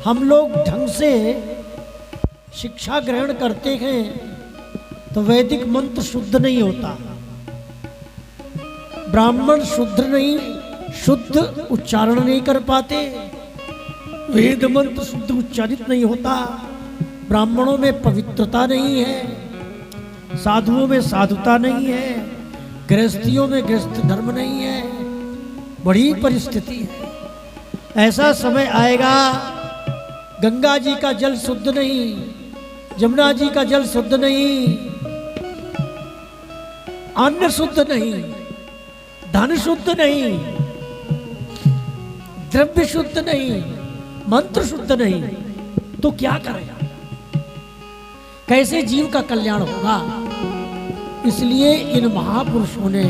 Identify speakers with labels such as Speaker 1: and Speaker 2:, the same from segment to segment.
Speaker 1: हम लोग ढंग से शिक्षा ग्रहण करते हैं तो वैदिक मंत्र शुद्ध नहीं होता, ब्राह्मण शुद्ध नहीं, शुद्ध उच्चारण नहीं कर पाते, वेद मंत्र शुद्ध उच्चारित नहीं होता, ब्राह्मणों में पवित्रता नहीं है, साधुओं में साधुता नहीं है, गृहस्थियों में गृहस्थ धर्म नहीं है। बड़ी परिस्थिति है। ऐसा समय आएगा गंगा जी का जल शुद्ध नहीं, जमुना जी का जल शुद्ध नहीं, अन्न शुद्ध नहीं, धन शुद्ध नहीं, द्रव्य शुद्ध नहीं, मंत्र शुद्ध नहीं, तो क्या करेगा? कैसे जीव का कल्याण होगा? इसलिए इन महापुरुषों ने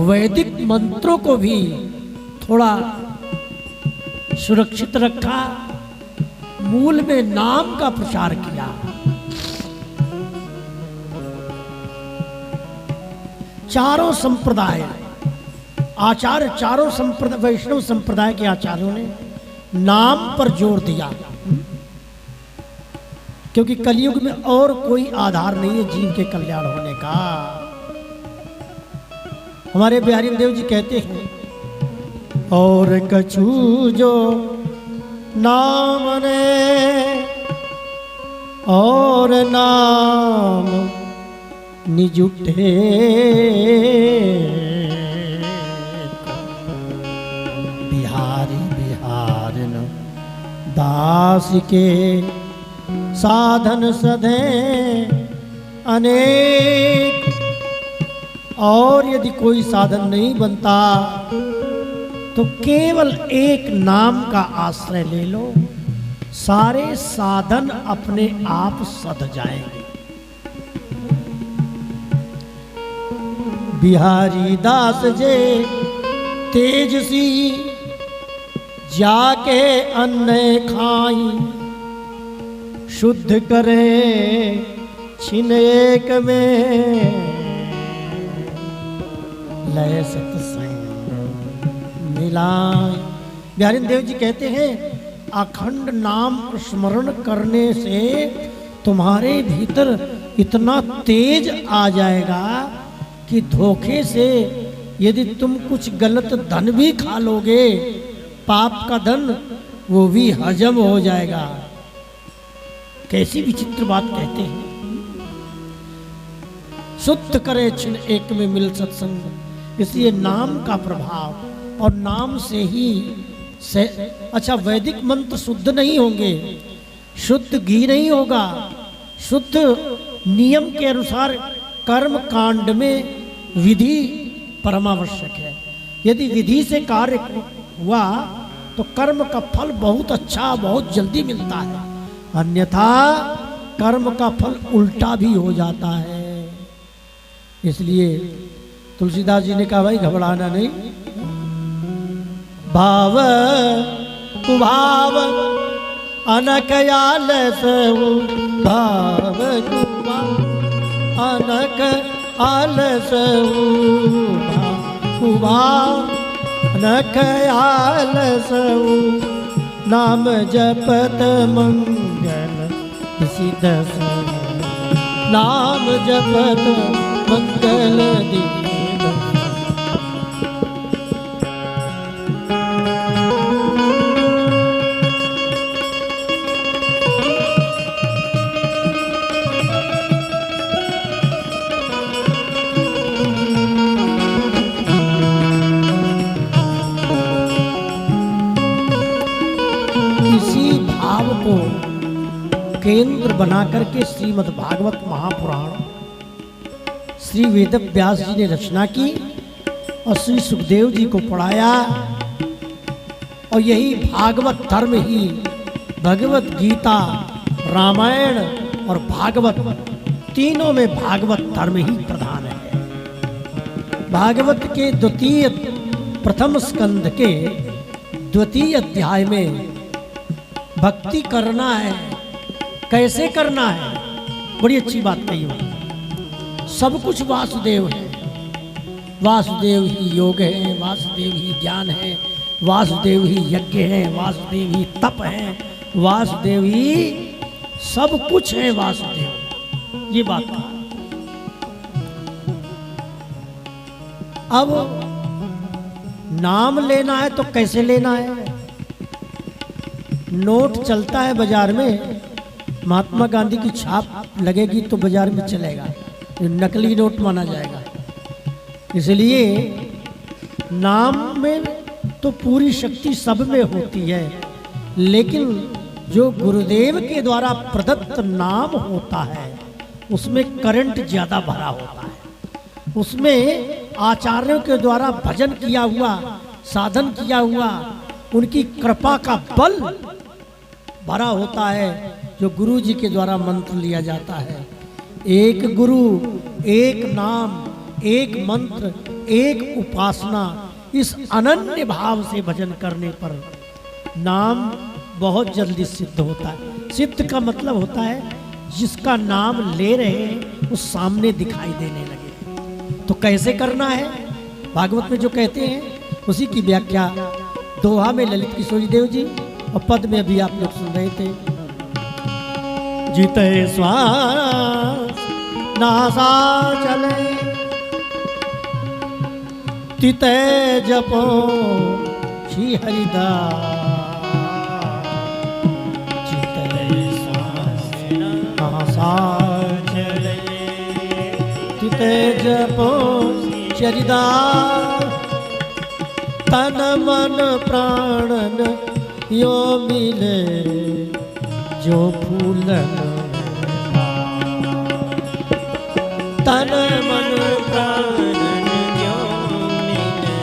Speaker 1: वैदिक मंत्रों को भी थोड़ा सुरक्षित रखा, मूल में नाम का प्रचार किया। चारों संप्रदाय आचार्य, चारों संप्रदाय, वैष्णव संप्रदाय के आचार्यों ने नाम पर जोर दिया, क्योंकि कलयुग में और कोई आधार नहीं है जीव के कल्याण होने का। हमारे बिहारी देव जी कहते हैं, और कछु जो नाम ने और नाम निजुटे, बिहारी बिहारन दास के साधन सधे अनेक। और यदि कोई साधन नहीं बनता तो केवल एक नाम का आश्रय ले लो, सारे साधन अपने आप सध जाएंगे। बिहारी दास जे तेजसी जाके अन्न खाई, शुद्ध करे छिन एक में लय सत्संग मिलाए। बिहारी देव जी कहते हैं, अखंड नाम स्मरण करने से तुम्हारे भीतर इतना तेज आ जाएगा कि धोखे से यदि तुम कुछ गलत धन भी खा लोगे, पाप का धन, वो भी हजम हो जाएगा। कैसी विचित्र बात कहते हैं। शुद्ध करे छिन एक में मिल सत्संग। इसलिए नाम का प्रभाव, और नाम से ही अच्छा, वैदिक मंत्र शुद्ध नहीं होंगे, शुद्ध घी नहीं होगा, शुद्ध नियम के अनुसार कर्म कांड में विधि परमावश्यक है। यदि विधि से कार्य हुआ तो कर्म का फल बहुत अच्छा, बहुत जल्दी मिलता है, अन्यथा कर्म का फल उल्टा भी हो जाता है। इसलिए तुलसीदास जी ने कहा, भाई घबराना नहीं, भाव कुभाव अनक आलस, भाव कुभाव अनक आलस, कुभाव अनक आलस, नाम जपत मंगल सिद्ध, नाम जपत मंगल दी। केंद्र बना करके श्रीमद् भागवत महापुराण श्री वेद व्यास जी ने रचना की और श्री सुखदेव जी को पढ़ाया। और यही भागवत धर्म ही भगवत गीता, रामायण और भागवत, तीनों में भागवत धर्म ही प्रधान है। भागवत के प्रथम स्कंद के द्वितीय अध्याय में भक्ति करना है, कैसे करना है, बड़ी अच्छी बात कही हो। सब कुछ वासुदेव है, वासुदेव ही योग है, वासुदेव ही ज्ञान है, वासुदेव ही यज्ञ है, वासुदेव ही तप है, वासुदेव ही सब कुछ है। वासुदेव ये बात कहा। अब नाम लेना है तो कैसे लेना है? नोट चलता है बाजार में, महात्मा गांधी की छाप लगेगी तो बाजार में चलेगा, नकली नोट माना जाएगा। इसलिए नाम में तो पूरी शक्ति सब में होती है, लेकिन जो गुरुदेव के द्वारा प्रदत्त नाम होता है उसमें करंट ज्यादा भरा होता है। उसमें आचार्यों के द्वारा भजन किया हुआ, साधन किया हुआ, उनकी कृपा का बल भरा होता है, जो गुरु जी के द्वारा मंत्र लिया जाता है। एक गुरु, एक नाम, एक मंत्र, एक उपासना, इस अनन्य भाव से भजन करने पर नाम बहुत जल्दी सिद्ध होता है। सिद्ध का मतलब होता है जिसका नाम ले रहे हैं वो सामने दिखाई देने लगे। तो कैसे करना है? भागवत में जो कहते हैं उसी की व्याख्या दोहा में ललित किशोरी देव जी और पद में अभी आप लोग सुन रहे थे। जीते श्वास नासा चले, तिते जपो श्री हरिदास। जीते श्वास नासा चले, तिते जपो श्री हरिदास। तन मन प्राणन यो मिले जो फूलन, तन मन प्राणन जो मिले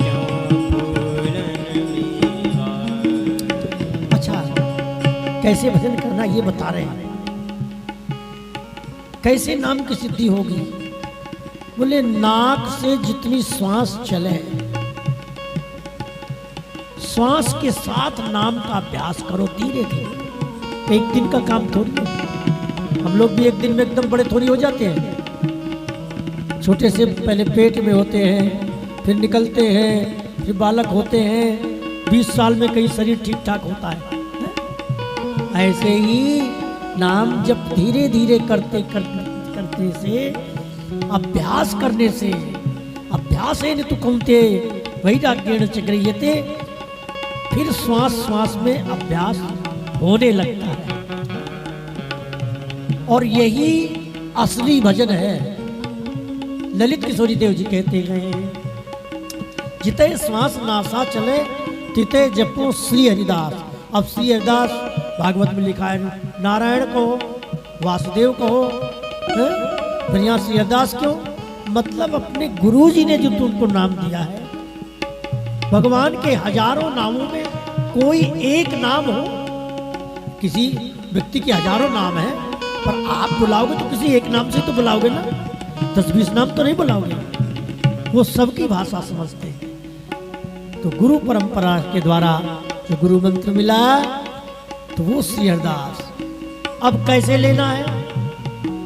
Speaker 1: जो फूलन। अच्छा, कैसे भजन करना ये बता रहे हैं। कैसे नाम की सिद्धि होगी? बोले नाक से जितनी श्वास चले, श्वास के साथ नाम का अभ्यास करो धीरे धीरे। एक दिन का काम थोड़ी है। हम लोग भी एक दिन में एकदम बड़े थोड़ी हो जाते हैं। छोटे से पहले पेट में होते हैं, फिर निकलते हैं, फिर बालक होते हैं, 20 साल में कहीं शरीर ठीक ठाक होता है। ऐसे ही नाम जब धीरे धीरे करते से, अभ्यास करने से, अभ्यास है न तो कौनते वैराग्येण च गृह्यते, फिर श्वास श्वास में अभ्यास होने लगता है। और यही असली भजन है। ललित किशोरी देव जी कहते हैं, जिते श्वास नासा चले तिते जपो श्री हरिदास। अब श्री हरिदास भागवत में लिखा है, नारायण कहो, वासुदेव कहो, फिर यहाँ श्री हरिदास क्यों? मतलब अपने गुरु जी ने जो तुमको नाम दिया है। भगवान के हजारों नामों में कोई एक नाम हो, किसी व्यक्ति के हजारों नाम है, पर आप बुलाओगे तो किसी एक नाम से तो बुलाओगे ना, 10-20 नाम तो नहीं बुलाओगे। वो सबकी भाषा समझते हैं। तो गुरु परंपरा के द्वारा जो गुरु मंत्र मिला तो वो श्री हरिदास। अब कैसे लेना है?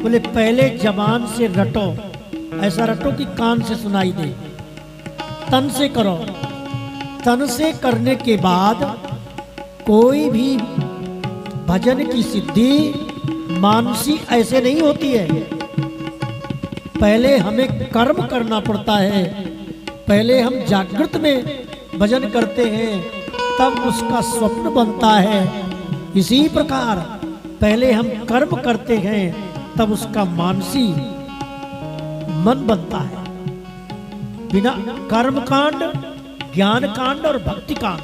Speaker 1: बोले पहले जबान से रटो, ऐसा रटो कि कान से सुनाई दे। तन से करो। तन से करने के बाद कोई भी भजन की सिद्धि मानसी ऐसे नहीं होती है। पहले हमें कर्म करना पड़ता है। पहले हम जागृत में भजन करते हैं, तब उसका स्वप्न बनता है। इसी प्रकार पहले हम कर्म करते हैं, तब उसका मानसी मन बनता है। बिना कर्म कांड, ज्ञान कांड और भक्ति कांड,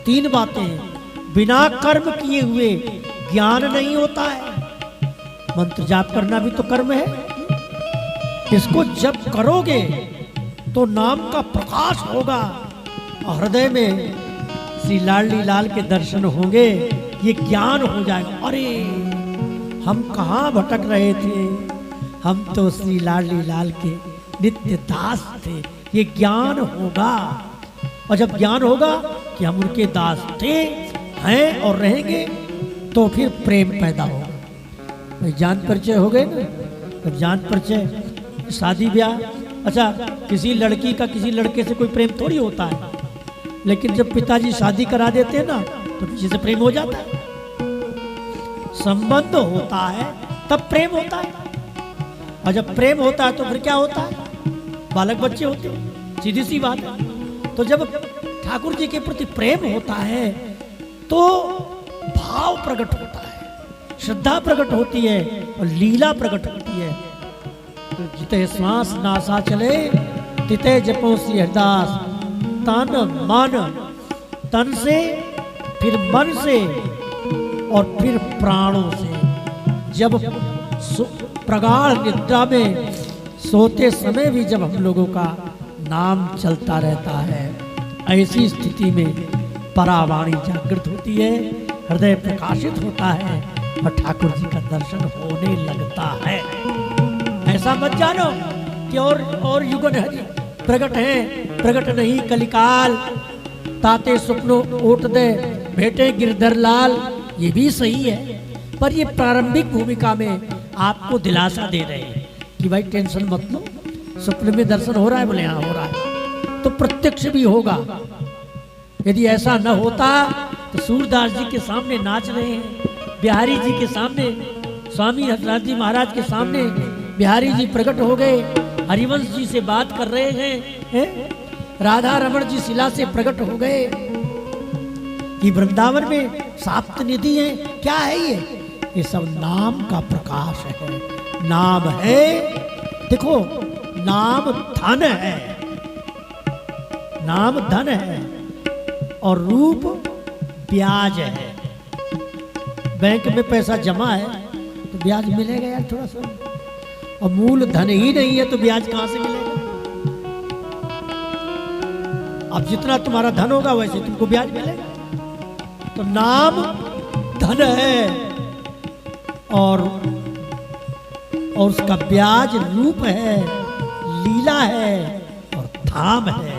Speaker 1: 3 बातें हैं। बिना कर्म किए हुए ज्ञान नहीं होता है। मंत्र जाप करना भी तो कर्म है। इसको जब करोगे तो नाम का प्रकाश होगा और हृदय में श्री लाडली लाल के दर्शन होंगे। ये ज्ञान हो जाएगा। अरे हम कहाँ भटक रहे थे, हम तो श्री लाडली लाल के नित्य दास थे। ये ज्ञान होगा। और जब ज्ञान होगा कि हम उनके दास थे, हैं और रहेंगे, तो फिर प्रेम पैदा होगा। भाई जान परिचय हो गए ना, तो जान परिचय, शादी ब्याह। अच्छा, किसी लड़की का किसी लड़के से कोई प्रेम थोड़ी होता है। लेकिन जब पिताजी शादी करा देते हैं ना तो किसी से प्रेम हो जाता है। संबंध होता है तब प्रेम होता है, और जब प्रेम होता है तो फिर क्या होता है, बालक बच्चे होते हैं, सीधी सी बात है। तो जब ठाकुर जी के प्रति प्रेम होता है तो भाव प्रकट होता है, श्रद्धा प्रकट होती है और लीला प्रकट होती है। तो जिते श्वास नासा चले तिते जपो श्री हरिदास, तन मन, तन से फिर मन से और फिर प्राणों से। जब प्रगाढ़ निद्रा में सोते समय भी जब हम लोगों का नाम चलता रहता है, ऐसी स्थिति में परावाणी जागृत होती है, हृदय प्रकाशित होता है और ठाकुर जी का दर्शन होने लगता है। ऐसा मत जानो कि और युगन हरि प्रकट है, प्रकट नहीं कलिकाल, ताते सुपनो ओट दे भेटे गिरधर लाल। ये भी सही है, पर ये प्रारंभिक भूमिका में आपको दिलासा दे रहे हैं कि भाई टेंशन मत लो, सपने में दर्शन हो रहा है, बोले हाँ हो रहा है, तो प्रत्यक्ष भी होगा। यदि ऐसा न होता तो सूरदास जी के सामने नाच रहे हैं, बिहारी जी के सामने, स्वामी हरिदास जी महाराज के सामने बिहारी जी प्रकट हो गए, हरिवंश जी से बात कर रहे हैं, राधा रमण जी शिला से प्रकट हो गए कि वृंदावन में साप्त निधि है। क्या है ये सब नाम का प्रकाश है। नाम है, देखो नाम धन है, नाम धन है और रूप ब्याज है। बैंक में पैसा जमा है तो ब्याज मिलेगा यार थोड़ा सा, और मूल धन ही नहीं है तो ब्याज कहां से मिलेगा। अब जितना तुम्हारा धन होगा वैसे तुमको ब्याज मिलेगा। तो नाम धन है और उसका ब्याज रूप है, लीला है और धाम है।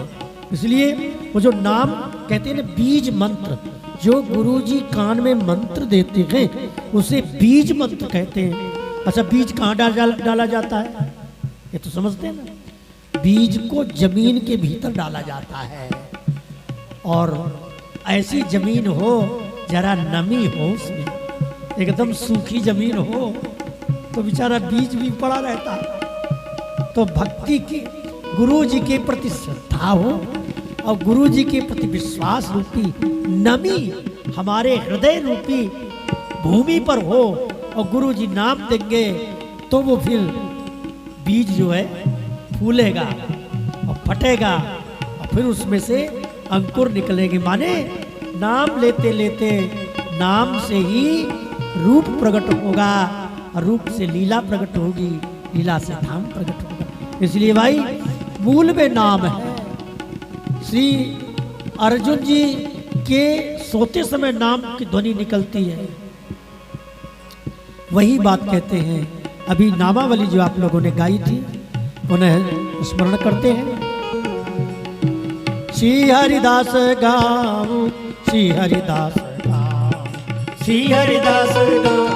Speaker 1: इसलिए वो जो नाम कहते हैं ना बीज मंत्र, जो गुरुजी कान में मंत्र देते हैं उसे बीज मंत्र कहते हैं। अच्छा बीज कहाँ डाला जाता है ये तो समझते हैं ना, बीज को जमीन के भीतर डाला जाता है, और ऐसी जमीन हो जरा नमी हो उसमें, एकदम सूखी जमीन हो तो बेचारा बीज भी पड़ा रहता है। तो भक्ति की गुरु जी के प्रति श्रद्धा हो और गुरु जी के प्रति विश्वास रूपी नमी हमारे हृदय रूपी भूमि पर हो और गुरु जी नाम देंगे तो वो फिर बीज जो है फूलेगा और फटेगा और फिर उसमें से अंकुर निकलेंगे। माने नाम लेते लेते नाम से ही रूप प्रकट होगा और रूप से लीला प्रकट होगी, लीला से धाम प्रकट होगा। इसलिए भाई मूल में नाम है। श्री अर्जुन जी के सोते समय नाम की ध्वनि निकलती है, वही बात कहते हैं। अभी नामावली जो आप लोगों ने गाई थी उन्हें स्मरण करते हैं। श्री हरिदास गाओ, श्री हरिदास गाओ, श्री हरिदास गाओ,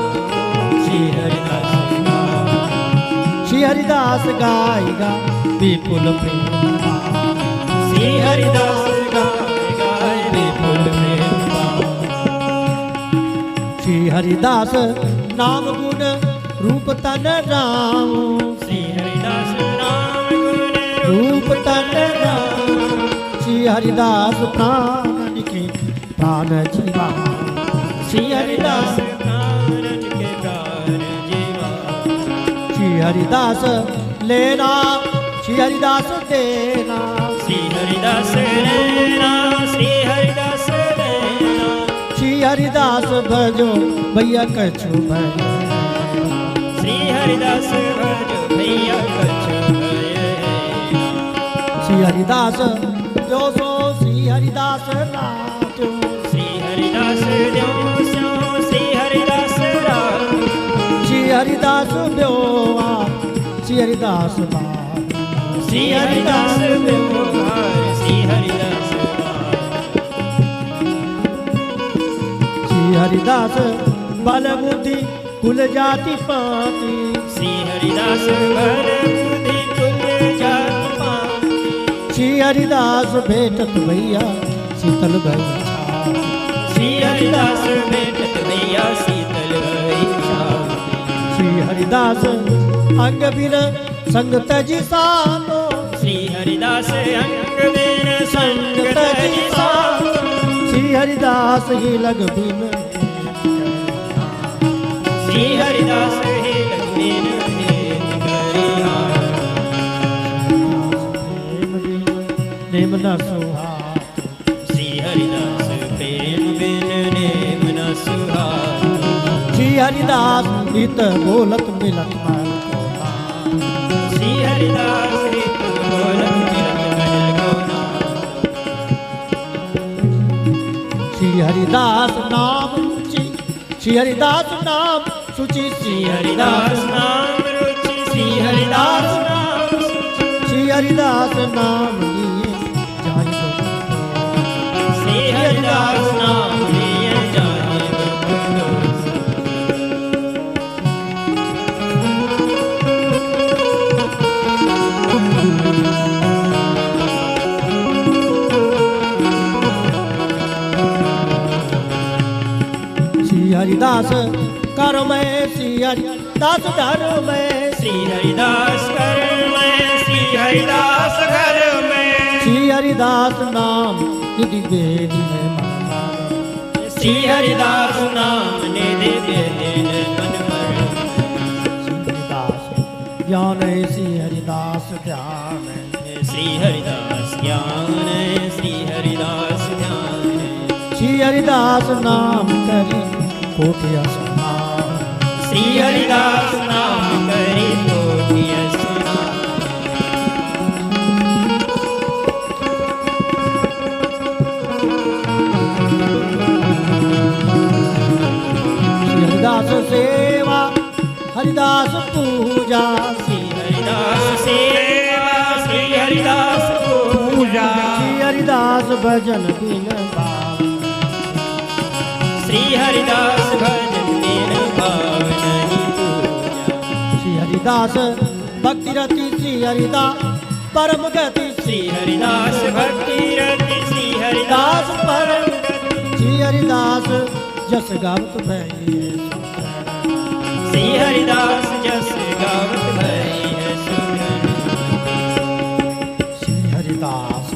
Speaker 1: श्री हरिदास गाओ, श्री हरिदास गाएगा विपुल प्रेम, श्री हरिदास गाएगा विपुल प्रेम। श्री हरिदास नाम गुण रूप तन राम, श्री हरिदास नाम गुण रूप तन राम, श्री हरिदास प्राण के प्राण जीवा, श्री हरिदास प्राण के प्राण जीवा। श्री हरिदास लेना, श्री हरिदास देना, श्री हरिदास लेना, श्री हरिदास लेना। श्री हरिदास भजो भैया कछु भय, श्री हरिदास भजो भैया कछु भय। श्री हरिदास जो सो श्री हरिदास नाचो, श्री हरिदास जो सो श्री हरिदास राम, श्री हरिदास व्यवहार, श्री हरिदास बात, श्री हरिदास व्यवहार, श्री हरिदास बात। श्री हरिदास बल बुद्धि कुल जाति पाति, श्री हरिदास बल बुद्धि कुल जाति पाति। श्री हरिदास भेटत भैया शीतल भई छाती।
Speaker 2: श्री हरिदास भेटत भैया शीतल भई छाती।
Speaker 1: श्री हरिदास अंग बिन संग तजी सातो।
Speaker 2: श्री हरिदास अंग बिन संग तजी सातो।
Speaker 1: श्री हरिदास ही लग बिन।
Speaker 2: श्री हरिदास ही लग बिन करिया।
Speaker 1: नेम न सुहात।
Speaker 2: श्री हरिदास प्रेम बिन नेम न सुहात।
Speaker 1: श्री हरिदास हित बोलत मिलत महल को नाम।
Speaker 2: श्री हरिदास हित बोलत मिलत महल को नाम।
Speaker 1: श्री हरिदास नाम रुचि। श्री हरिदास नाम सुचि।
Speaker 2: श्री हरिदास नाम रुचि। श्री हरिदास नाम सुचि।
Speaker 1: श्री हरिदास नाम लिए जाहि दो।
Speaker 2: श्री हरिदास नाम लिए जाहि दो।
Speaker 1: श्री हरिदास कर मैं। श्री हरिदास धर मैं।
Speaker 2: श्री हरिदास कर मैं। श्री हरिदास घर में।
Speaker 1: श्री हरिदास नाम निधि बेद है मन मर।
Speaker 2: श्री हरिदास नाम निधि बेद मन मर।
Speaker 1: श्री हरिदास ज्ञान है। श्री हरिदास ध्यान है।
Speaker 2: श्री हरिदास ज्ञान है। श्री हरिदास ध्यान है।
Speaker 1: श्री हरिदास नाम करी कोटिया स्नान।
Speaker 2: श्री हरिदास नाम करी कोटिया स्नान।
Speaker 1: श्री हरिदास सेवा हरिदास पूजा।
Speaker 2: श्री हरिदास सेवा। श्री हरिदास पूजा।
Speaker 1: श्री हरिदास भजन बिन भाव।
Speaker 2: श्री हरिदास भजन बिन भाव नहीं पूजा।
Speaker 1: श्री हरिदास भक्ति रति। श्री हरिदास परम गति।
Speaker 2: श्री हरिदास भक्ति रति। श्री हरिदास परम गति।
Speaker 1: श्री हरिदास जस गावत भई है।
Speaker 2: श्री हरिदास जस गावत भई है सुगन।
Speaker 1: श्री हरिदास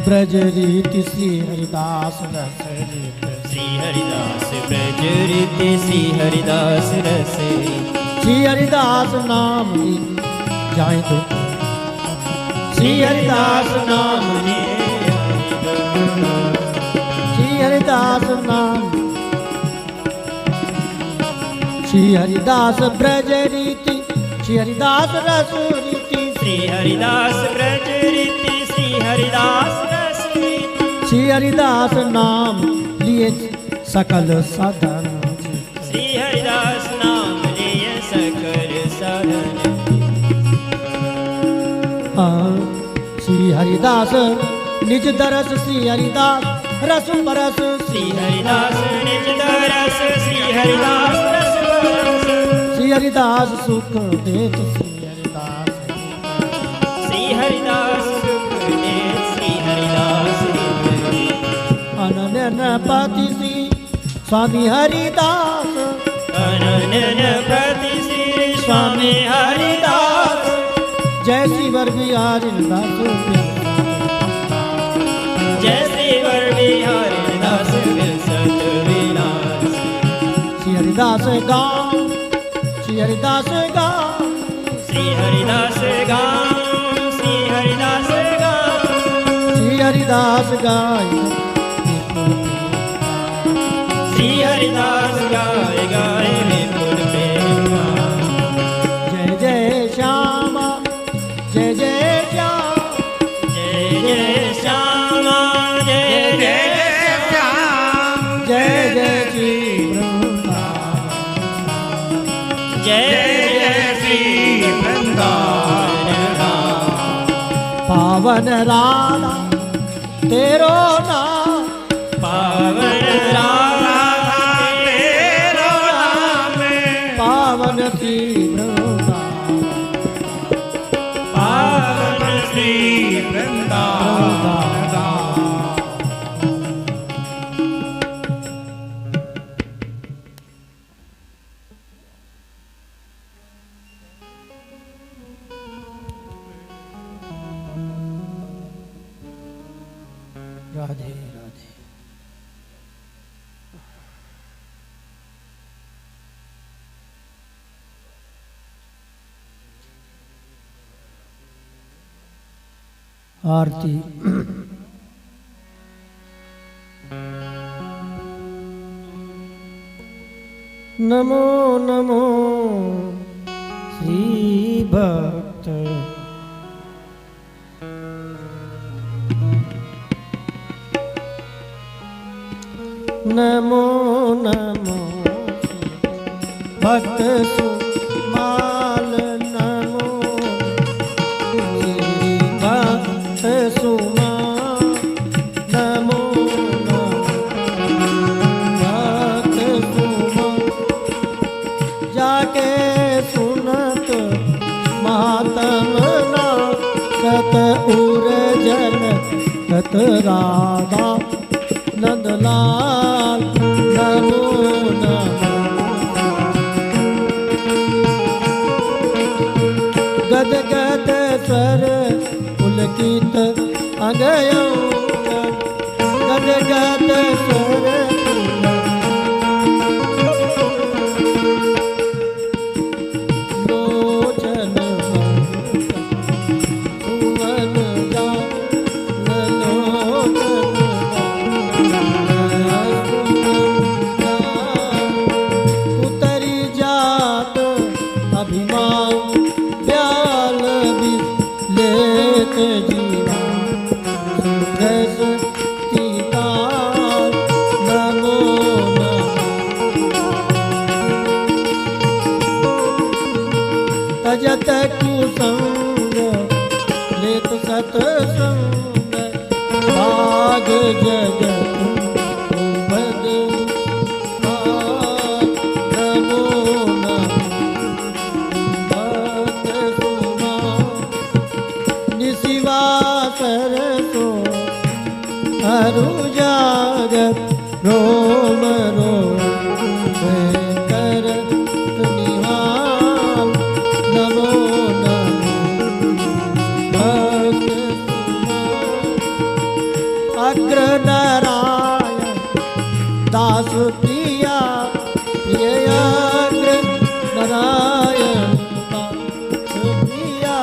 Speaker 1: ब्रज रीति। श्री हरिदास रस रीति।
Speaker 2: श्री हरिदास ब्रज रीति। श्री हरिदास रस रीति।
Speaker 1: श्री हरिदास नाम ली जाए तो। श्री हरिदास नाम ली। श्री हरिदास नाम। श्री हरिदास ब्रज रीति। श्री हरिदास रस रीति।
Speaker 2: श्री हरिदास ब्रज रीति। श्री हरिदास रस रीति।
Speaker 1: श्री हरिदास नाम लिए सकल साधन।
Speaker 2: श्री हरिदास नाम लिए सकल साधन।
Speaker 1: श्री हरिदास निज दरस। श्री हरिदास रस परस।
Speaker 2: श्री हरिदास निज दरस। श्री हरिदास रस परस।
Speaker 1: श्री हरिदास सुख देत। श्री हरिदास।
Speaker 2: श्री हरिदास सुख देत। श्री हरिदास
Speaker 1: अनन्यपति श्री स्वामी हरिदास।
Speaker 2: अनन्यपति श्री स्वामी हरिदास।
Speaker 1: जय श्री वर बिहारी दास।
Speaker 2: जय श्री वर बिहारी दास विलसत विलास।
Speaker 1: श्री हरिदास गाँव। श्री हरिदास गाँव।
Speaker 2: श्री हरिदास गाँव। श्री हरिदास गाँव।
Speaker 1: श्री हरिदास गाय।
Speaker 2: श्री हरिदास गाय गाय विपुल प्रेम।
Speaker 1: जय जय श्यामा। जय जय श्याम।
Speaker 2: जय जय श्यामा। जय जय श्याम।
Speaker 1: जय जय श्री वृंदावन।
Speaker 2: जय जय श्री वृंदावन धाम।
Speaker 1: पावन राधा तेरो नाम।
Speaker 2: पावन राधा तेरो नाम।
Speaker 1: पावन श्री वृंदावन।
Speaker 2: पावन श्री वृंदावन।
Speaker 1: आरती। नमो नमो श्री भक्त नमो नमो भक्त सुमाल नमो श्री भक्त सुमाल नमो भक्त सुमाल जाके सुनत महात्म ना सत उर्जन सत राधा नंदलाल नमो नमो गद गद स्वर पुलकित अगयो गद गद स्वर लोचन सुवन उतरी जात अभिमान ब्याल भी लेत जीवा सुरस तीताल नमो तजत कुसंग लेत सतसंग भाग जगत भद नमो भक्त सुमा निशिवा सरसो अरु जागत रोम रोम कर निहाल नमो भक्त अग्र नारायण दास प्रिया प्रिय अग्र नारायण दास प्रिया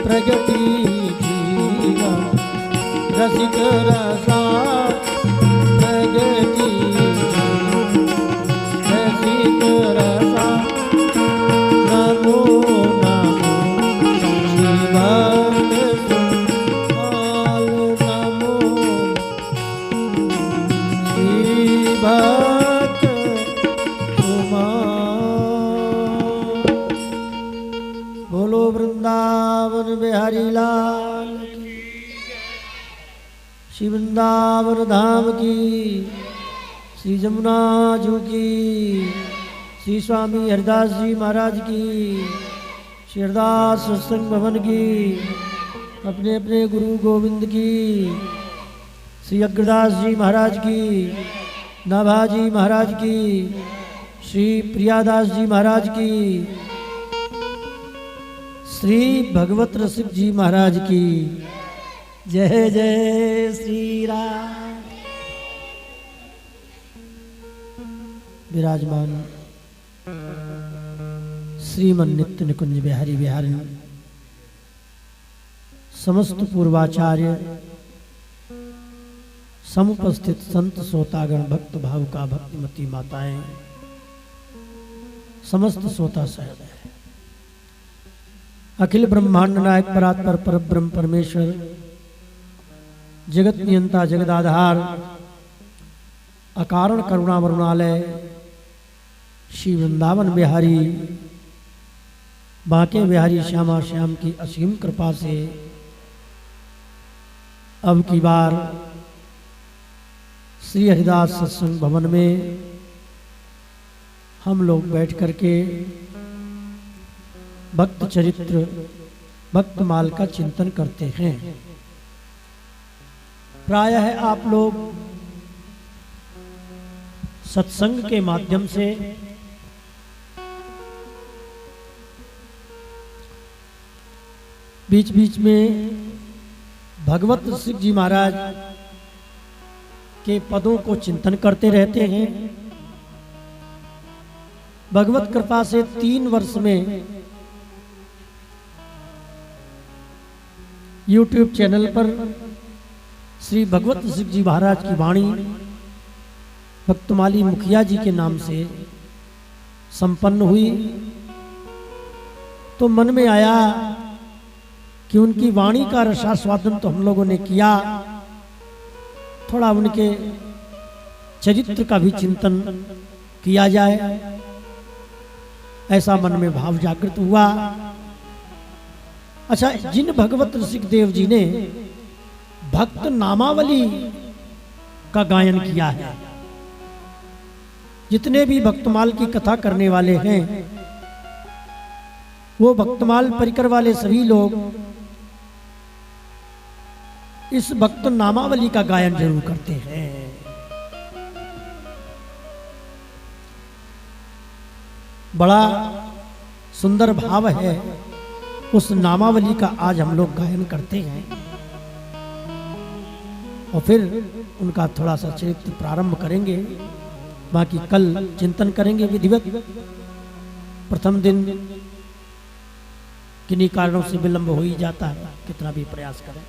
Speaker 1: प्रगति जीवा रसिक रसा प्रगति रसिक रसा नमो नमो श्री भक्त सुमाल नमो श्री भक्त सुमाल। बोलो वृंदावन बिहारी लाल की, श्री वृंदावन धाम की, श्री जमुना जू की, श्री स्वामी हरिदास जी महाराज की, श्री हरिदास सत्संग भवन की, अपने अपने गुरु गोविंद की, श्री अग्रदास जी महाराज की, नाभाजी महाराज की, श्री प्रियादास जी महाराज की, श्री भगवत रसिक जी महाराज की। जय जय श्री राम। विराजमान श्रीमन नित्य निकुंज बिहारी बिहारी समस्त पूर्वाचार्य समुपस्थित संत सोतागण भक्त भावुका भक्तिमती माताएं समस्त सोता सहृदय अखिल ब्रह्मांड नायक परात्पर परब्रह्म परमेश्वर जगत नियंता जगदाधार अकारण करुणा वरुणालय श्री वृंदावन बिहारी बांके बिहारी श्यामा श्याम की असीम कृपा से अब की बार श्री हरिदास सत्संग भवन में हम लोग बैठ करके भक्त चरित्र भक्तमाल का चिंतन करते हैं। प्रायः आप लोग सत्संग के माध्यम से बीच बीच में भगवत सिंह जी महाराज के पदों को चिंतन करते रहते हैं। भगवत कृपा से 3 वर्ष में YouTube चैनल पर श्री भगवत सिंह जी महाराज की वाणी भक्तमाली मुखिया जी के नाम से संपन्न हुई, तो मन में आया कि उनकी वाणी का रसास्वादन तो हम लोगों ने किया, थोड़ा उनके चरित्र का भी चिंतन किया जाए। ऐसा मन में भाव जागृत हुआ। अच्छा, जिन भगवत ऋषिकदेव जी ने भक्त नामावली का गायन किया है, जितने भी भक्तमाल की कथा करने वाले हैं, वो भक्तमाल परिकर वाले सभी लोग इस भक्त नामावली का गायन जरूर करते हैं। बड़ा सुंदर भाव है, उस नामावली का आज हम लोग गायन करते हैं और फिर उनका थोड़ा सा चरित्र प्रारंभ करेंगे। बाकी कल चिंतन करेंगे विधिवत। प्रथम दिन किन्हीं कारणों से विलंब हो ही जाता है, कितना भी प्रयास करें।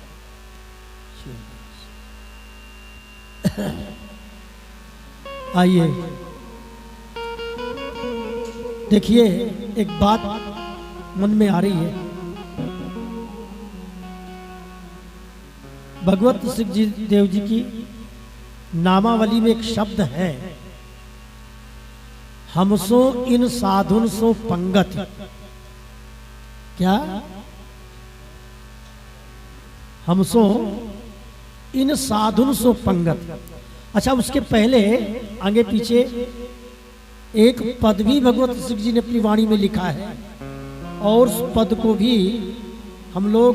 Speaker 1: आइए देखिए, एक बात मन में आ रही है। भगवत सिंह जी देव जी की नामावली में एक शब्द है, हमसो इन साधुन सो पंगत। क्या? हमसो इन साधुन सो पंगत। अच्छा, उसके पहले आगे पीछे एक पद भी भगवत सिंह जी ने अपनी वाणी में लिखा है, और उस पद को भी हम लोग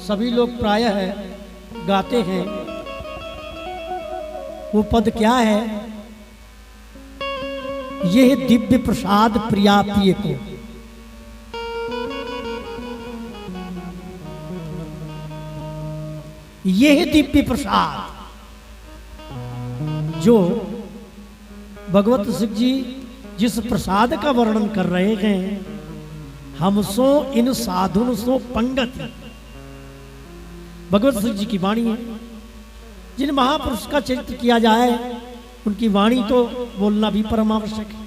Speaker 1: सभी लोग प्रायः गाते हैं। वो पद क्या है? यह दिव्य प्रसाद प्रिया प्रिय को। यह दिव्य प्रसाद जो भगवत सिंह जी जिस प्रसाद का वर्णन कर रहे हैं, हमसो इन साधुन सो पंगत। भगवत सिंह जी की वाणी है। जिन महापुरुष का चरित्र किया जाए, उनकी वाणी तो बोलना भी परम आवश्यक है।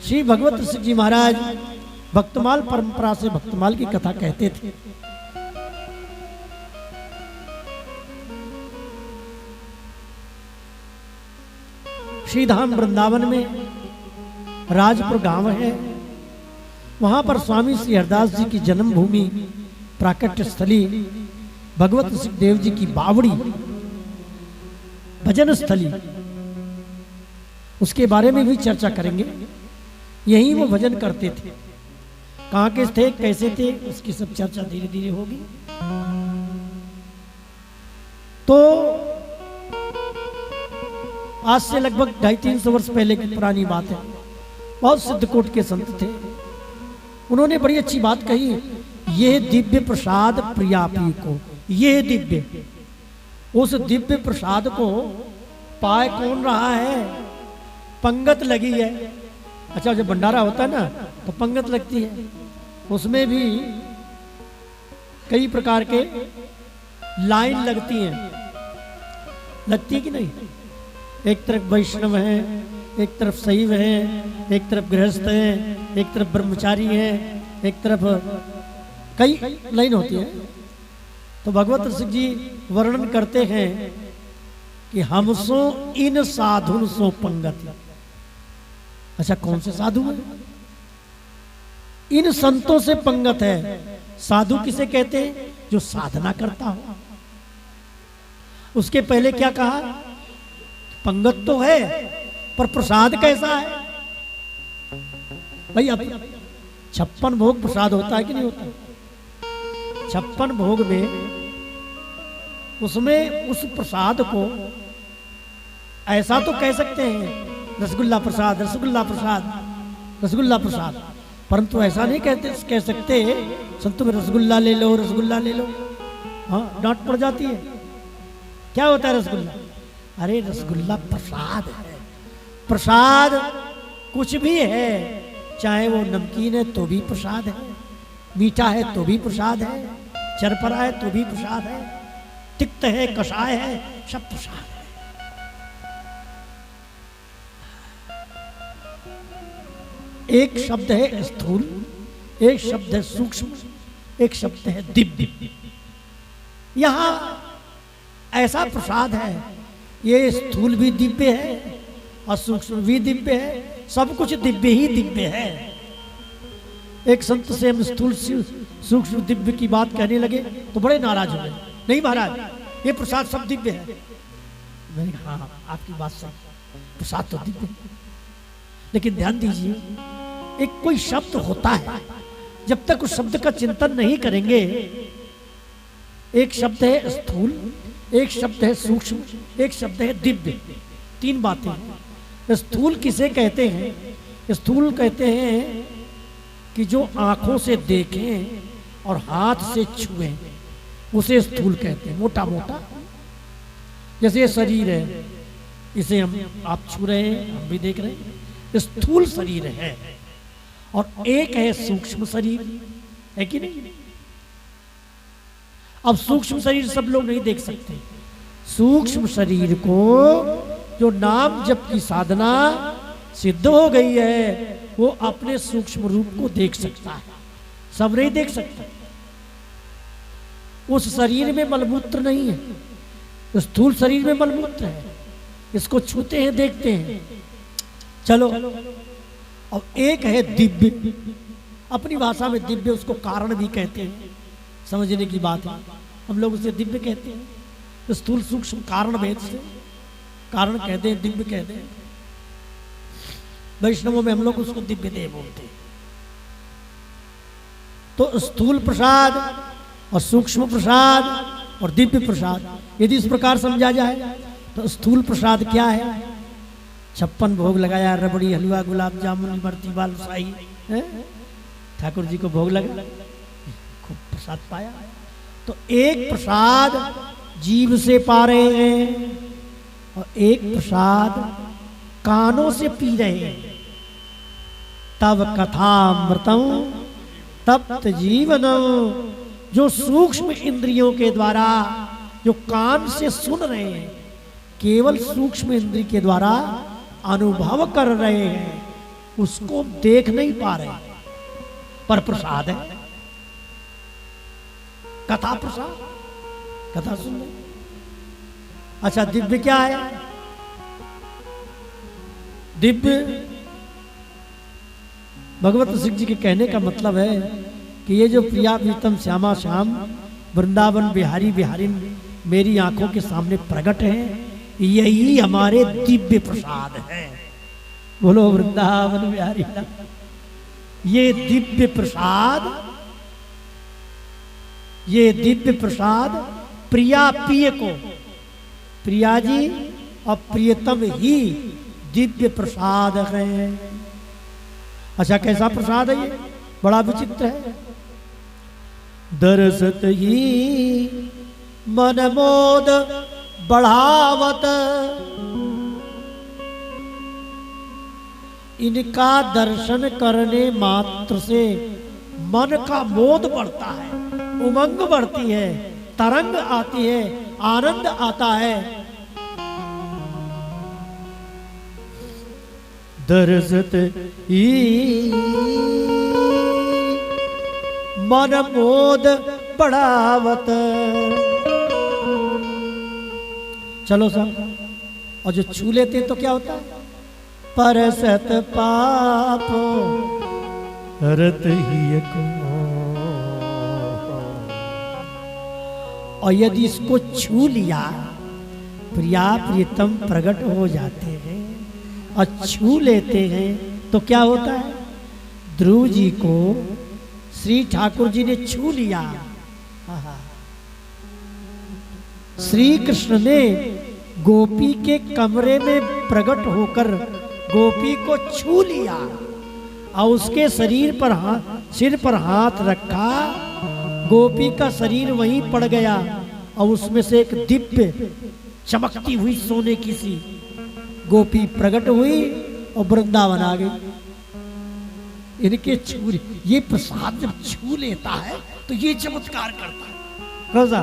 Speaker 1: श्री भगवत सिंह जी महाराज भक्तमाल परंपरा से भक्तमाल की कथा कहते थे। श्रीधाम वृंदावन में राजपुर गांव है, वहां पर स्वामी श्री हरदास जी की जन्मभूमि, प्राकट्य स्थली, भगवत सिंह देव जी की बावड़ी, भजन स्थली, उसके बारे में भी चर्चा करेंगे। यहीं वो भजन करते थे। कहाँ के थे, कैसे थे, उसकी सब चर्चा धीरे धीरे होगी। तो आज से लगभग 250-300 वर्ष पहले की पुरानी बात है। बहुत सिद्धकोट के संत थे, उन्होंने बड़ी अच्छी बात कही, यह दिव्य प्रसाद प्रिया प्रिय को। यह दिव्य, उस दिव्य प्रसाद को पाए कौन रहा है? पंगत लगी है। अच्छा, जब भंडारा होता है ना, तो पंगत लगती है। उसमें भी कई प्रकार के लाइन लगती हैं, लगती कि नहीं? एक तरफ वैष्णव हैं, एक तरफ शैव हैं, एक तरफ गृहस्थ हैं, एक तरफ ब्रह्मचारी हैं, एक तरफ कई लाइन होती है। तो भगवत सिंह जी वर्णन करते हैं कि हमसो इन साधुन सो पंगत। अच्छा, कौन से साधु हैं? इन संतों से पंगत है। साधु किसे कहते हैं? जो साधना करता हो। उसके पहले क्या कहा? पंगत तो है, पर प्रसाद कैसा है भाई? अब 56 भोग प्रसाद होता है कि नहीं होता? 56 भोग में उसमें उस प्रसाद को ऐसा तो कह सकते हैं, रसगुल्ला प्रसाद, रसगुल्ला प्रसाद, रसगुल्ला प्रसाद, परंतु ऐसा नहीं कह सकते संतों में रसगुल्ला ले लो, रसगुल्ला ले लो। हाँ, डांट पड़ जाती है। क्या होता है रसगुल्ला? अरे रसगुल्ला प्रसाद है। प्रसाद कुछ भी है, चाहे वो नमकीन है तो भी प्रसाद है, मीठा है तो भी प्रसाद है, चर पर आए तो भी प्रसाद है, तिक्त है, कषाय है, सब प्रसाद है। एक शब्द है स्थूल, एक शब्द है सूक्ष्म, एक शब्द है दिव्य। यहां ऐसा प्रसाद है, ये स्थूल भी दिव्य है और सूक्ष्म भी दिव्य है, सब कुछ दिव्य ही दिव्य है। एक संत से हम स्थूल सूक्ष्म दिव्य की बात कहने लगे तो बड़े नाराज हुए। नहीं महाराज, ये प्रसाद सब दिव्य है। मैंने कहा हाँ आपकी बात सही, प्रसाद तो दिव्य है, लेकिन ध्यान दीजिए, एक कोई शब्द होता है, जब तक उस शब्द का चिंतन नहीं करेंगे, एक शब्द है स्थूल, एक शब्द है सूक्ष्म, एक शब्द है दिव्य, तीन बातें। स्थूल किसे कहते हैं? स्थूल कहते हैं कि जो आंखों से देखें और हाथ से छुएं, उसे स्थूल कहते हैं। मोटा मोटा जैसे ये शरीर है, इसे हम आप छू रहे हैं, हम भी देख रहे हैं, स्थूल शरीर है। और एक है सूक्ष्म शरीर, है कि नहीं? अब सूक्ष्म शरीर सब लोग नहीं देख सकते। सूक्ष्म शरीर को जो नाम जप की साधना सिद्ध हो गई है, वो अपने सूक्ष्म रूप को देख सकता है, सब नहीं देख सकते। उस शरीर में मलमूत्र नहीं है, स्थूल शरीर में मलमूत्र है, इसको छूते हैं, देखते हैं। चलो, और एक है दिव्य, अपनी भाषा में दिव्य उसको कारण भी कहते हैं, समझने की बात है, हम लोग उसे दिव्य कहते हैं। स्थूल सूक्ष्म कारण भेद से कारण कहते हैं, दिव्य कहते हैं। वैष्णवों में हम लोग उसको दिव्य देव बोलते हैं। तो स्थूल प्रसाद और सूक्ष्म प्रसाद और दिव्य प्रसाद यदि इस प्रकार समझा जाए तो स्थूल प्रसाद क्या है? 56 भोग लगाया, रबड़ी, हलवा, गुलाब जामुन, इमरती, बालूशाही, ठाकुर जी को भोग लगा, खूब प्रसाद पाया। तो एक प्रसाद जीभ से पा रहे हैं और एक प्रसाद कानों से पी रहे हैं। तब कथामृतम तप्त जीवनम, जो सूक्ष्म इंद्रियों के द्वारा, जो कान से सुन रहे हैं, केवल सूक्ष्म इंद्रिय के द्वारा अनुभव कर रहे हैं, उसको देख नहीं पा रहे, पर प्रसाद है। कथा प्रसाद, कथा सुन रहे। अच्छा, दिव्य क्या है? दिव्य भगवत सिंह जी के कहने का मतलब है कि ये जो प्रिया प्रीतम श्यामा श्याम वृंदावन बिहारी बिहारी मेरी आंखों के सामने प्रकट है, यही हमारे दिव्य प्रसाद है। बोलो वृंदावन बिहारी। ये दिव्य प्रसाद, ये दिव्य प्रसाद प्रिया प्रिय को, प्रिया जी और प्रियतम ही दिव्य प्रसाद है। अच्छा, कैसा प्रसाद है ये? बड़ा विचित्र है। दरसत ही मन मोद बढ़ावत, इनका दर्शन करने मात्र से मन का मोद बढ़ता है, उमंग बढ़ती है, तरंग आती है, आनंद आता है। दरसत ही मन मोद बढ़ावत। चलो सर, और जो छू लेते हैं तो क्या होता है? परसत पाप रत ही को। और यदि इसको छू लिया, प्रिया प्रीतम प्रकट हो जाते हैं और छू लेते हैं तो क्या होता है? ध्रुव जी को श्री ठाकुर जी ने छू लिया, श्री कृष्ण ने गोपी के कमरे में प्रकट होकर गोपी को छू लिया और उसके शरीर पर सिर पर हाथ रखा, गोपी का शरीर वहीं पड़ गया और उसमें से एक दिव्य चमकती हुई सोने की सी गोपी प्रकट हुई और वृंदावन आ गई। इनके छू, ये प्रसाद जब छू लेता है तो ये चमत्कार करता है। कौन सा?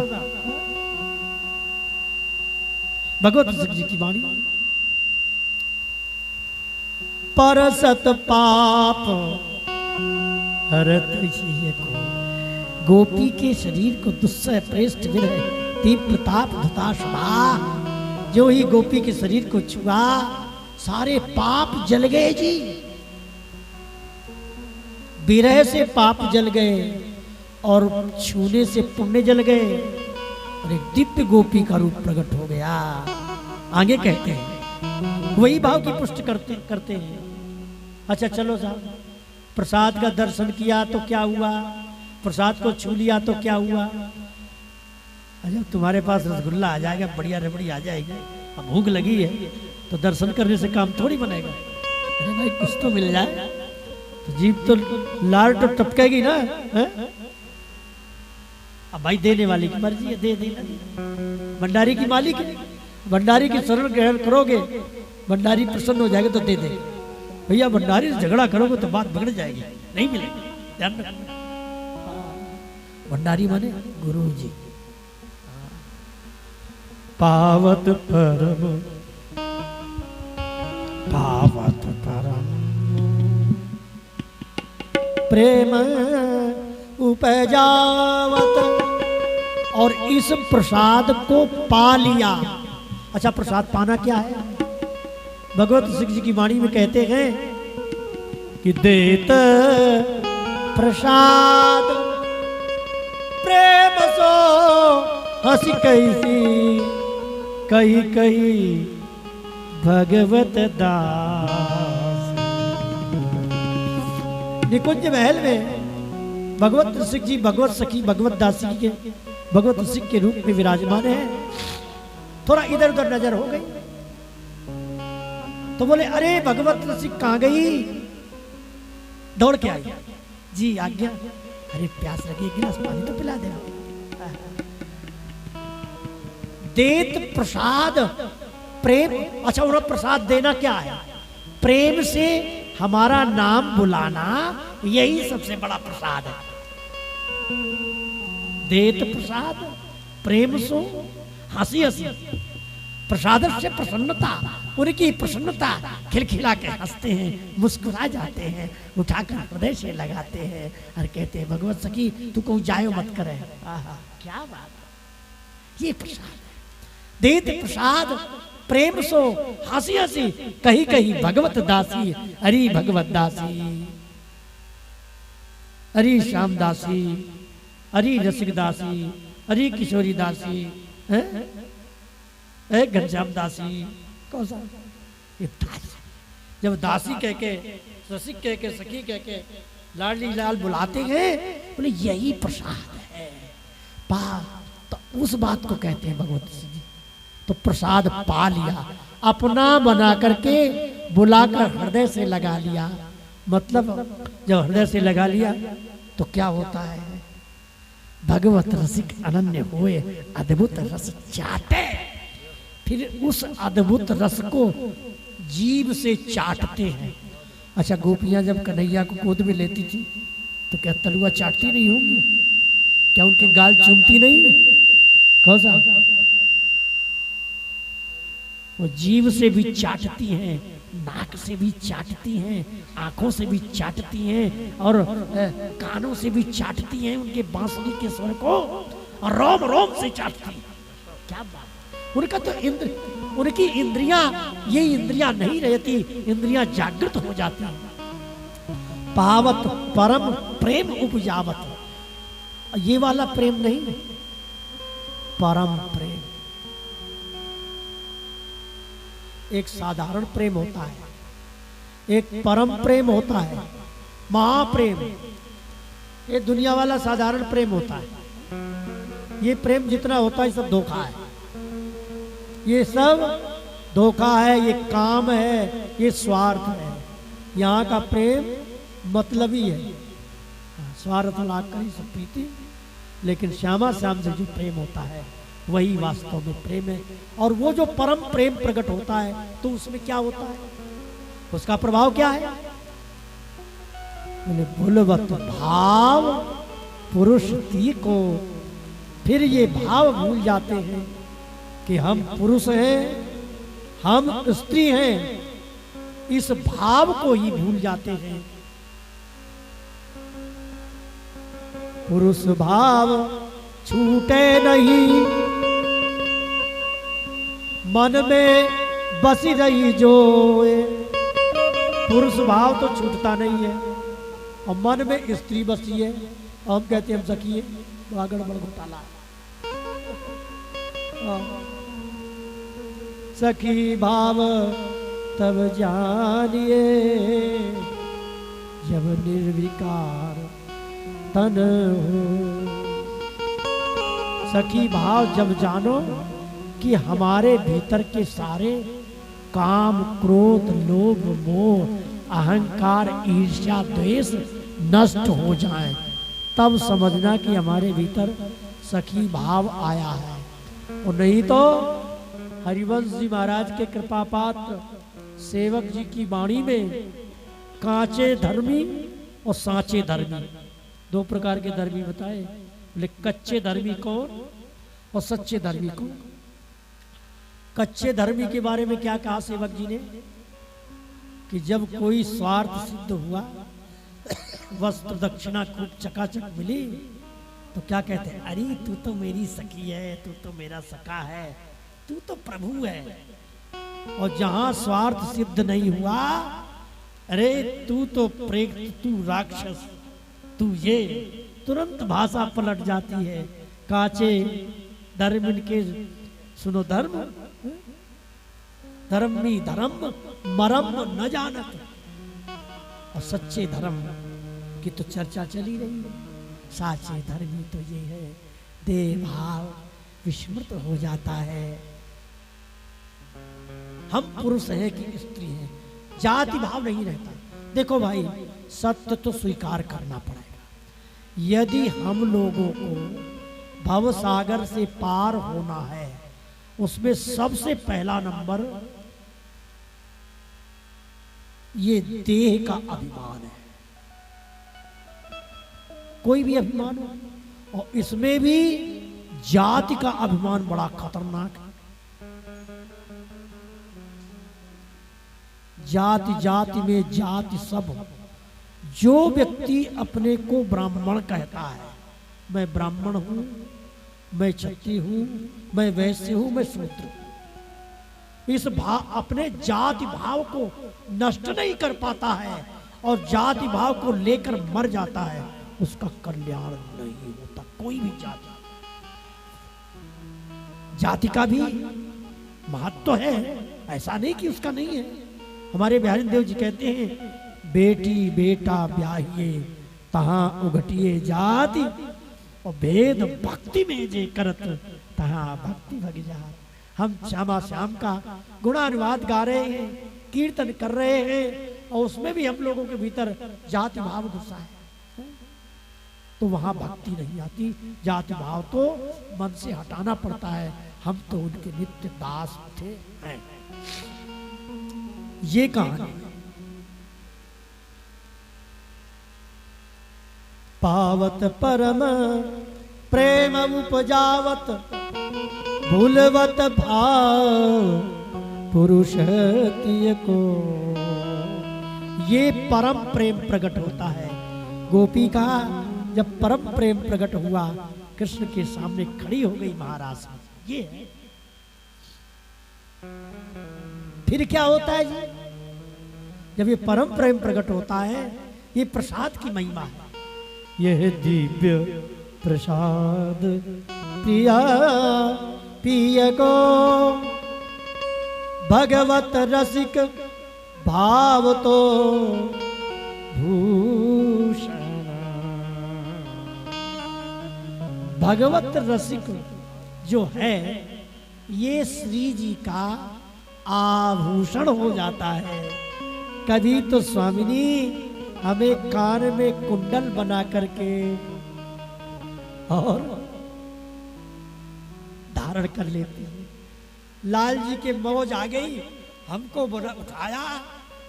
Speaker 1: भगवत सिंह जी की वाणी, परसत पाप हरत ये को, गोपी के शरीर को दुस्सह प्रेष्ठ विरह दीप प्रताप धताशभा, जो ही गोपी के शरीर को छुआ सारे पाप जल गए जी, विरह से पाप जल गए और छूने से पुण्य जल गए और एक दिव्य गोपी का रूप प्रकट हो गया। आगे कहते हैं वही भाव की पुष्टि करते हैं। अच्छा चलो साहब, प्रसाद का दर्शन किया तो क्या हुआ, प्रसाद को छू लिया तो क्या हुआ। अच्छा तुम्हारे पास रसगुल्ला आ जाएगा, बढ़िया रबड़ी आ जाएगी, अब भूख लगी है तो दर्शन करने से काम थोड़ी बनेगा। अरे भाई कुछ तो मिल जाए, तो जीभ तो लार तो टपकेगी ना है? अब भाई देने वाले की मर्जी है, दे देना। भंडारी की मालिक है, भंडारी की शरण ग्रहण करोगे, भंडारी प्रसन्न हो जाएगा तो दे दे। भैया भंडारी से झगड़ा करोगे तो बात बिगड़ जाएगी, नहीं मिलेगी, ध्यान रखना। भंडारी माने गुरु जी। पावत परम पावत परम प्रेम उपजावत, और इस प्रसाद को पा लिया। अच्छा प्रसाद पाना क्या है? भगवत सिंह जी की वाणी में कहते हैं कि देत प्रसाद प्रेम सो हंसी कैसी कही कही भगवत दास। निकुंज महल में भगवत सिंह जी भगवत सखी भगवत दासी के भगवत सिंह के रूप में विराजमान है। थोड़ा इधर उधर नजर हो गई तो बोले अरे भगवत सिंह कहां गई? दौड़ के आई, जी आज्ञा। अरे प्यास लगी, एक गिलास पानी तो पिला दे। देत प्रसाद प्रेम। अच्छा उन्हें प्रसाद देना क्या है? प्रेम से हमारा नाम बुलाना, यही सबसे बड़ा प्रसाद है। देत प्रसाद प्रेम सो हंसी हंसी, प्रसाद से प्रसन्नता, उनकी प्रसन्नता खिलखिला के हंसते हैं, मुस्कुरा जाते हैं, उठाकर हृदय से लगाते हैं और कहते हैं भगवत सखी तू कहूं जायो मत करे। क्या बात, ये प्रसाद है। देत प्रसाद प्रेम सो हंसी हंसी कही कही भगवत दासी, अरे भगवत दासी, अरे श्याम दासी, अरे रसिक दासी, अरे किशोरी दासी, घनश्याम दासी। कौन सा? ये दासी। जब दासी कह के, रसिक कह के, सखी कह के लाडली लाल बुलाते हैं, बोले यही प्रसाद है। तो उस बात को कहते हैं भगवत सिंह जी। तो प्रसाद पा लिया, अपना बना करके बुलाकर हृदय से लगा लिया। मतलब जब हृदय से लगा लिया तो क्या होता है? भगवत रसिक अनन्य हुए, अद्भुत रस चाटे, फिर उस अद्भुत रस को जीभ से चाटते हैं। अच्छा गोपियां जब कन्हैया को गोद में लेती थी तो क्या तलुआ चाटती नहीं होंगी? क्या उनके गाल चूमती नहीं? कौन सा? वो जीभ से भी चाटती हैं, नाक से भी चाटती हैं, आंखों से भी चाटती हैं और कानों से भी चाटती हैं उनके बांसुरी के स्वर को, और रोम रोम से चाटती हैं। क्या बात! उनका तो उनकी इंद्रियां, ये इंद्रियां नहीं रहती, इंद्रियां जागृत हो जाती हैं। पावत परम प्रेम उपजावत, ये वाला प्रेम नहीं, परम प्रेम। एक साधारण प्रेम होता है, एक परम प्रेम होता है, महाप्रेम। ये दुनिया वाला साधारण प्रेम होता है। ये प्रेम जितना होता है सब धोखा है, ये सब धोखा है, ये काम है, ये स्वार्थ है। यहाँ का प्रेम मतलबी है, स्वार्थ लाग कर ही सब पीती। लेकिन श्यामा श्याम से जो प्रेम होता है वही वास्तव में प्रेम है। और वो जो परम प्रेम प्रकट होता है तो उसमें क्या होता है? उसका प्रभाव क्या है? बोले बोलवत भाव पुरुष ती को फिर ये भाव भूल जाते हैं कि हम पुरुष हैं, हम स्त्री हैं। इस भाव को ही भूल जाते हैं। पुरुष भाव छूटे नहीं, मन में बसी रही जोए। पुरुष भाव तो छूटता नहीं है और मन में स्त्री बसी है। और हम कहते हैं हम सखी है, बड़ा गड़बड़ घोटाला। सखी भाव तब जानिए जब निर्विकार तन हो। सखी भाव जब जानो कि हमारे भीतर के सारे काम, क्रोध, लोभ, मोह, अहंकार, ईर्ष्या, द्वेष नष्ट हो जाएं, तब समझना कि हमारे भीतर सखी भाव आया है। और नहीं तो हरिवंश जी महाराज के कृपा पात्र सेवक जी की वाणी में कांचे धर्मी और सांचे धर्मी, दो प्रकार के धर्मी बताए। बोले कच्चे धर्मी कौन और सच्चे धर्मी कौन। कच्चे धर्मी के बारे में क्या कहा सेवक जी ने कि जब कोई स्वार्थ सिद्ध हुआ, वस्त्र दक्षिणा खूब चकाचक मिली, तो क्या कहते हैं, अरे तू तो मेरी सखी है, तू तो मेरा सखा है, तू तो प्रभु है। और जहां स्वार्थ सिद्ध नहीं हुआ, अरे तू तो प्रेत, तू राक्षस, तू ये, तुरंत भाषा पलट जाती है। काचे धर्म इनके सुनो धर्म, धर्मी धर्म मरम न जानत। और सच्चे धर्म की तो चर्चा चली रही है। साचे धर्मी तो ये है, देह भाव विस्मृत हो जाता है। हम पुरुष हैं कि स्त्री हैं, जाति भाव नहीं रहता। देखो भाई, सत्य तो स्वीकार करना पड़ेगा। यदि हम लोगों को भव सागर से पार होना है, उसमें सबसे पहला नंबर ये देह का अभिमान है। कोई भी अभिमान हो, और इसमें भी जाति का अभिमान बड़ा खतरनाक है। जाति जाति में जाति सब। जो व्यक्ति अपने को ब्राह्मण कहता है, मैं ब्राह्मण हूं, मैं क्षत्रिय हूं, मैं वैश्य हूं, मैं शूद्र हूं, इस भाव, अपने जाति भाव को नष्ट नहीं कर पाता है और जाति भाव को लेकर मर जाता है, उसका कल्याण नहीं होता। कोई भी जाति का भी महत्व है, ऐसा नहीं कि उसका नहीं है। हमारे बिहारी देव जी कहते हैं, बेटी बेटा ब्याहिए तहां उघटिए जाति, और भेद भक्ति में जे करत तहां भक्ति भग जा। हम श्यामा श्याम का गुणानुवाद गा रहे हैं, कीर्तन कर रहे हैं, और उसमें भी हम लोगों के भीतर जाति भाव घुसा है, तो वहां भक्ति नहीं आती। जाति भाव तो मन से हटाना पड़ता है। हम तो उनके नित्य दास थे हैं। ये कहानी पावत परम प्रेम उपजावत भूलवत भाव पुरुष तिय को। ये परम प्रेम प्रकट होता है। गोपी का जब परम प्रेम प्रकट हुआ, कृष्ण के सामने खड़ी हो गई महाराज। ये है। फिर क्या होता है जी? जब ये परम प्रेम प्रकट होता है, ये प्रसाद की महिमा है। यह दिव्य प्रसाद प्रिया पिय को भगवत रसिक भाव तो भूषण। भगवत रसिक जो है, ये श्री जी का आभूषण हो जाता है। कभी तो स्वामिनी हमें कान में कुंडल बना करके और धारण कर लेते हैं। लाल जी के मौज आ गई, हमको उठाया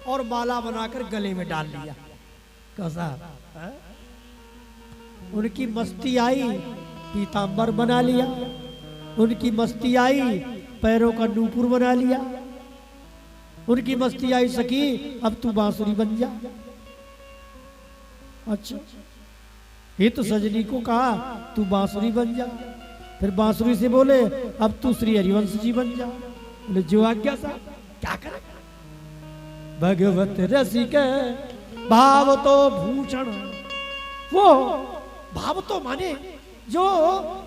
Speaker 1: और माला बनाकर गले में डाल लिया। कैसा उनकी मस्ती आई पीतांबर बना लिया, उनकी मस्ती आई पैरों का नूपुर बना लिया, उनकी मस्ती आई सखी अब तू बांसुरी बन जा। अच्छा, हित सजनी को कहा तू बांसुरी बन जा, फिर बांसुरी से बोले अब तू श्री हरिवंश जी बन जा। बोले जो आज्ञा साहब, क्या करे। भगवत रसिक भाव तो भूषण, वो भाव तो माने जो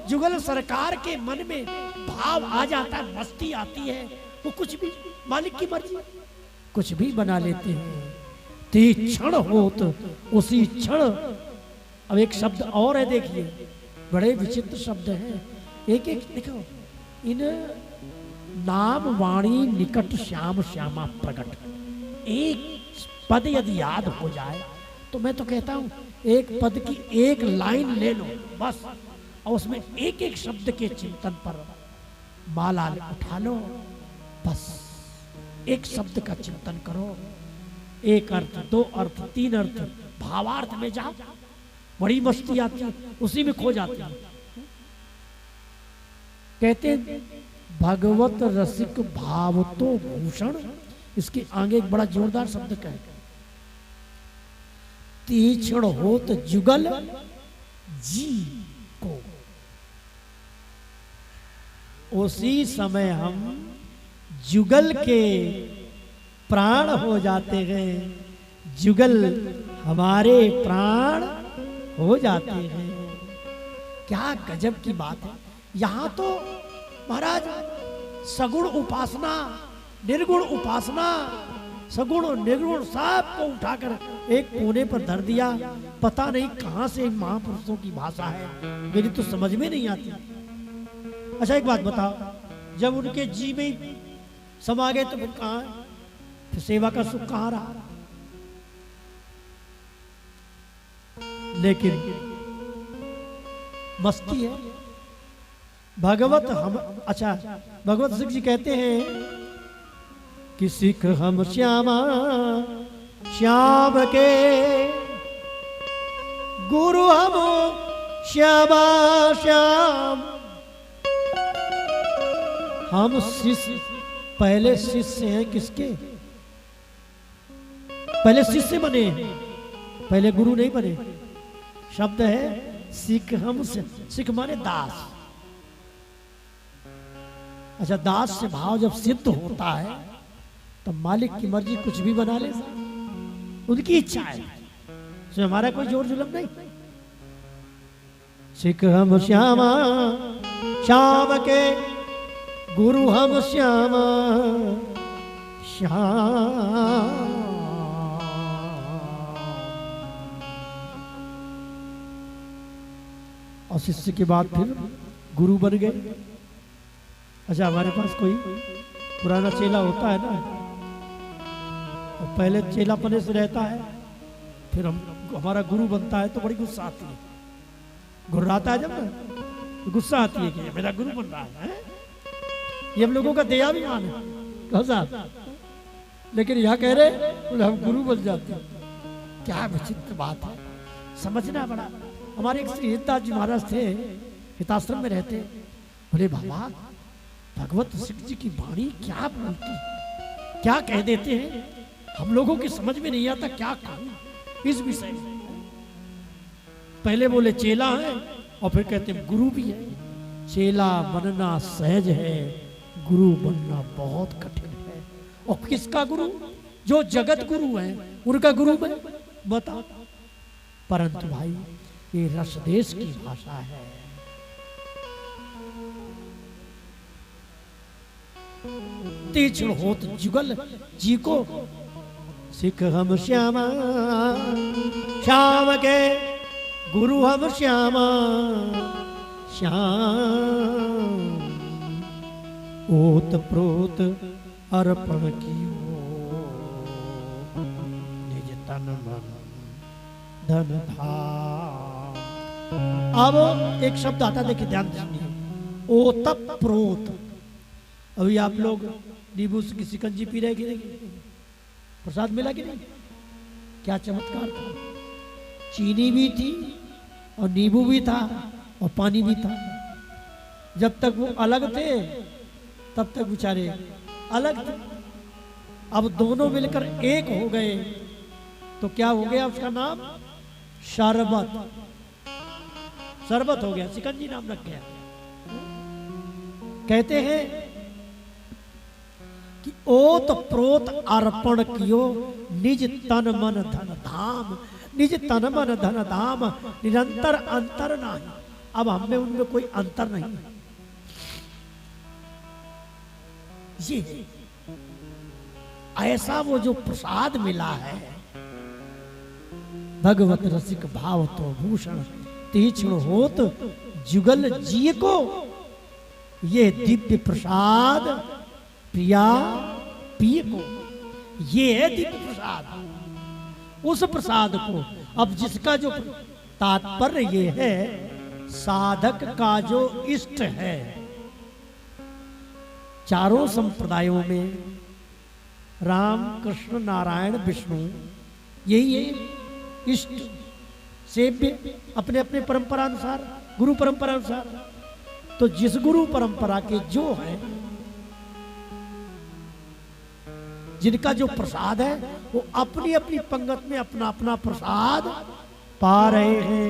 Speaker 1: जुगल सरकार के मन में भाव आ जाता है, मस्ती आती है, वो कुछ भी मालिक की मर्जी कुछ भी बना लेते हैं। ते क्षण होत उसी क्षण। अब एक शब्द और है, देखिए बड़े विचित्र शब्द हैं, एक एक देखो। इन नाम वाणी निकट श्याम श्यामा प्रकट, एक पद यदि याद हो जाए तो मैं तो कहता हूं एक पद की एक लाइन ले लो बस, और उसमें एक एक शब्द के चिंतन पर माला उठा लो बस। एक शब्द का चिंतन करो, एक अर्थ, दो अर्थ, तीन अर्थ, भावार्थ में जाओ, बड़ी मस्ती आती है, उसी में खो जाती है। कहते भगवत रसिक भाव तो भूषण, इसके आगे एक बड़ा जोरदार शब्द का है, तीक्ष्ण होत जुगल जी को। उसी समय हम जुगल के प्राण हो जाते हैं, जुगल हमारे प्राण हो जाते हैं। क्या गजब की बात है। यहां तो महाराज सगुण उपासना, निर्गुण उपासना, सगुण और निर्गुण सब को उठाकर एक कोने पर धर दिया। पता नहीं कहां से महापुरुषों की भाषा है, मेरी तो समझ में नहीं आती। अच्छा एक बात बताओ, जब उनके जी में समा गए तो फिर कहां, फिर सेवा का सुख कहां रहा। लेकिन मस्ती है भगवत हम। अच्छा, भगवत सिंह जी कहते हैं कि सिख हम श्यामा श्याम के, गुरु हम श्यामा श्याम। हम शिष्य, पहले शिष्य हैं किसके, पहले शिष्य बने, पहले गुरु नहीं बने। शब्द है सिख हम, सिख माने दास। अच्छा, दास से भाव जब सिद्ध होता है तो मालिक की मर्जी कुछ भी बना ले, उनकी इच्छा है, तो हमारा कोई जोर जुलम नहीं। सिख हम श्यामा श्याम के, गुरु हम श्यामा श्याम। और शिष्य के बाद फिर गुरु बन गए। अच्छा, हमारे पास कोई पुराना चेला होता है ना, और पहले चेलापने से रहता है, फिर हमारा गुरु बनता है तो बड़ी गुस्सा आती है, घुर्राता है जब ना, तो गुस्सा आती है कि ये मेरा गुरु बन रहा है। ये हम लोगों का दया भी मान है साहब, लेकिन यहाँ कह रहे बोले हम गुरु बन जाते हैं। क्या विचित्र बात है, समझना बड़ा। हमारे एक श्री हितदास जी महाराज थे, हिताश्रम में रहते। बोले बाबा भगवत सिंह जी की वाणी क्या बोलती, क्या कह देते हैं, हम लोगों की समझ में नहीं आता क्या कहूं इस विषय में। पहले बोले चेला है, और फिर कहते हैं गुरु भी है। चेला बनना सहज है, गुरु बनना बहुत कठिन है। और किसका गुरु, जो जगत गुरु है उनका गुरु बता। परंतु भाई ये रस देश की भाषा है। तीक्ष्ण होत जुगल जी को, सिख हम श्यामा श्याम के, गुरु हम श्यामा श्याम। ओत प्रोत अर्पण कियो, निज तन मन धन धाम। अब एक शब्द आता, देखिए ध्यान दीजिए, ओत प्रोत। अभी आप लोग नींबू की शिकंजी पी रहे कि नहीं, प्रसाद मिला कि नहीं, क्या चमत्कार था। चीनी भी थी और नींबू भी था, और पानी भी था। जब तक वो अलग थे तब तक बेचारे अलग थे। अब दोनों मिलकर एक हो गए तो क्या हो गया? उसका नाम शरबत, शरबत हो गया, शिकंजी नाम रख गया। कहते हैं कि ओत प्रोत अर्पण कियो निज तन मन धन धाम, निज तन मन धन धाम निरंतर अंतर नहीं। अब हमें उनमें कोई अंतर नहीं। ये ऐसा वो जो प्रसाद मिला है, भगवत रसिक भाव तो भूषण तीक्ष्ण होत जुगल जी को, ये दिव्य प्रसाद प्रिया पिय को, ये है दिव्य प्रसाद। उस प्रसाद को अब जिसका जो तात्पर्य ये है, साधक का जो इष्ट है, चारों संप्रदायों में राम कृष्ण नारायण विष्णु यही है इष्ट सेव्य, अपने अपने परंपरा अनुसार, गुरु परंपरा अनुसार। तो जिस गुरु परंपरा के जो है, जिनका जो प्रसाद है, वो अपनी अपनी पंगत में अपना अपना प्रसाद पा रहे हैं।